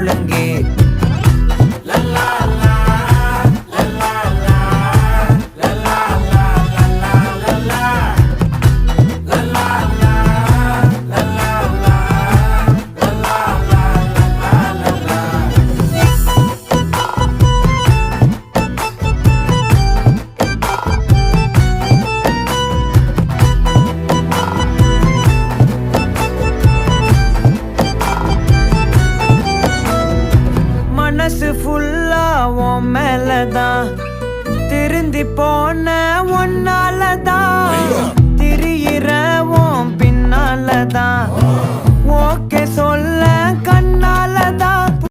முழங்கே. மனசு ஃபுல்லா உன் மேலதான், திருந்தி போன ஒன்னாலதான், திரியிற உன் பின்னாலதான், ஓகே சொல்ல கண்ணாலதான்,